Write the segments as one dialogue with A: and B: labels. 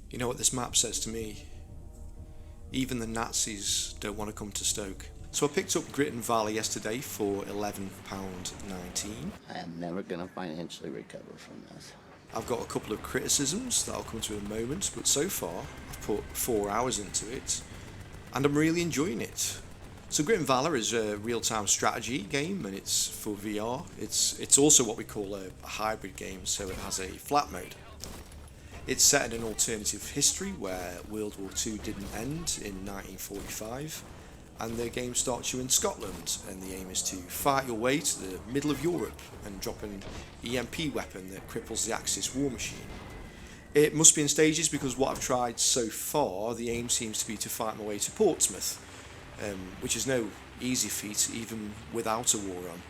A: You know what this map says to me? Even the Nazis don't want to come to Stoke. So I picked up Grit Valor yesterday for £11.19.
B: I am never going to financially recover from this.
A: I've got a couple of criticisms that I'll come to in a moment, but so far I've put 4 hours into it and I'm really enjoying it. So Grit Valor is a real-time strategy game and it's for VR. It's also what we call a hybrid game, so it has a flat mode. It's set in an alternative history where World War II didn't end in 1945, and the game starts you in Scotland, and the aim is to fight your way to the middle of Europe and drop an EMP weapon that cripples the Axis war machine. It must be in stages because what I've tried so far, the aim seems to be to fight my way to Portsmouth, which is no easy feat even without a war on.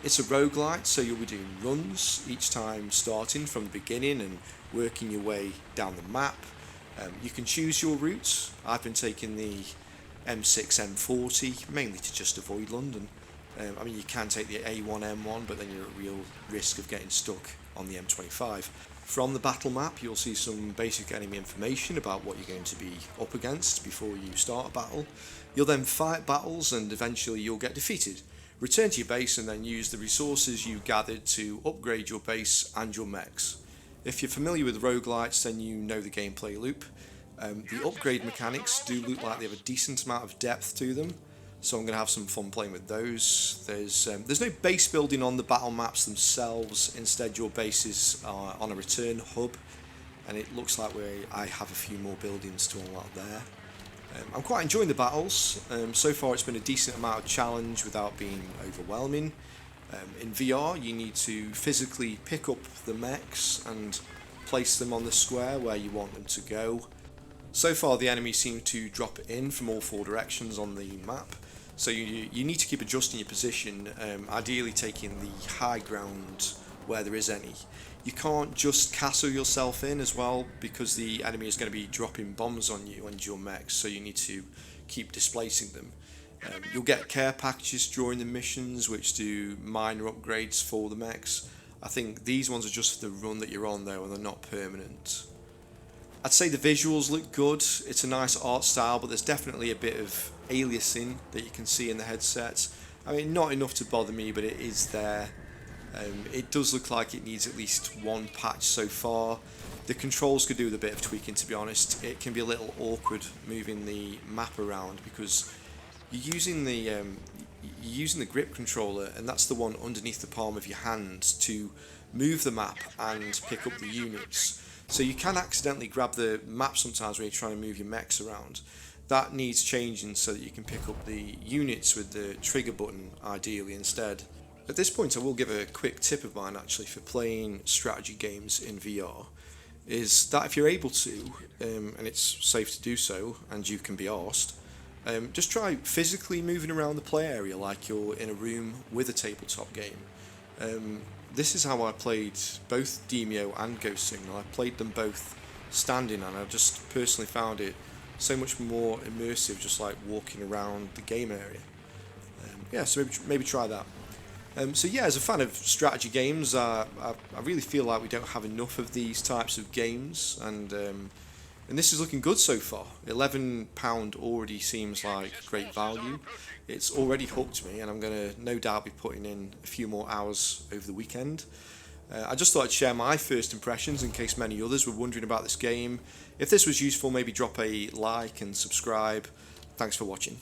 A: It's a roguelite, so you'll be doing runs each time, starting from the beginning and working your way down the map. You can choose your route. I've been taking the M6, M40, mainly to just avoid London. I mean, you can take the A1, M1, but then you're at real risk of getting stuck on the M25. From the battle map, you'll see some basic enemy information about what you're going to be up against before you start a battle. You'll then fight battles and eventually you'll get defeated. Return to your base and then use the resources you gathered to upgrade your base and your mechs. If you're familiar with roguelites, then you know the gameplay loop. The upgrade mechanics do look like they have a decent amount of depth to them, so I'm going to have some fun playing with those. There's no base building on the battle maps themselves, instead your bases are on a return hub, and it looks like I have a few more buildings to unlock there. I'm quite enjoying the battles. So far it's been a decent amount of challenge without being overwhelming. In VR you need to physically pick up the mechs and place them on the square where you want them to go. So far the enemies seem to drop in from all 4 directions on the map, so you need to keep adjusting your position, ideally taking the high ground where there is any. You can't just castle yourself in as well, because the enemy is going to be dropping bombs on you and your mechs, so you need to keep displacing them. You'll get care packages during the missions which do minor upgrades for the mechs. I think these ones are just for the run that you're on though, and they're not permanent. I'd say the visuals look good. It's a nice art style, but there's definitely a bit of aliasing that you can see in the headset. I mean, not enough to bother me, but it is there. It does look like it needs at least 1 patch so far. The controls could do with a bit of tweaking, to be honest. It can be a little awkward moving the map around because you're using the grip controller, and that's the one underneath the palm of your hand, to move the map and pick up the units. So you can accidentally grab the map sometimes when you're trying to move your mechs around. That needs changing so that you can pick up the units with the trigger button ideally instead. At this point I will give a quick tip of mine actually for playing strategy games in VR, is that if you're able to, and it's safe to do so and you can be arsed, just try physically moving around the play area like you're in a room with a tabletop game. This is how I played both Demio and Ghost Signal. I played them both standing, and I just personally found it so much more immersive, just like walking around the game area. Yeah, so maybe try that. So yeah, as a fan of strategy games, I really feel like we don't have enough of these types of games, and this is looking good so far. £11 already seems like great value. It's already hooked me, and I'm going to no doubt be putting in a few more hours over the weekend. I just thought I'd share my first impressions in case many others were wondering about this game. If this was useful, maybe drop a like and subscribe. Thanks for watching.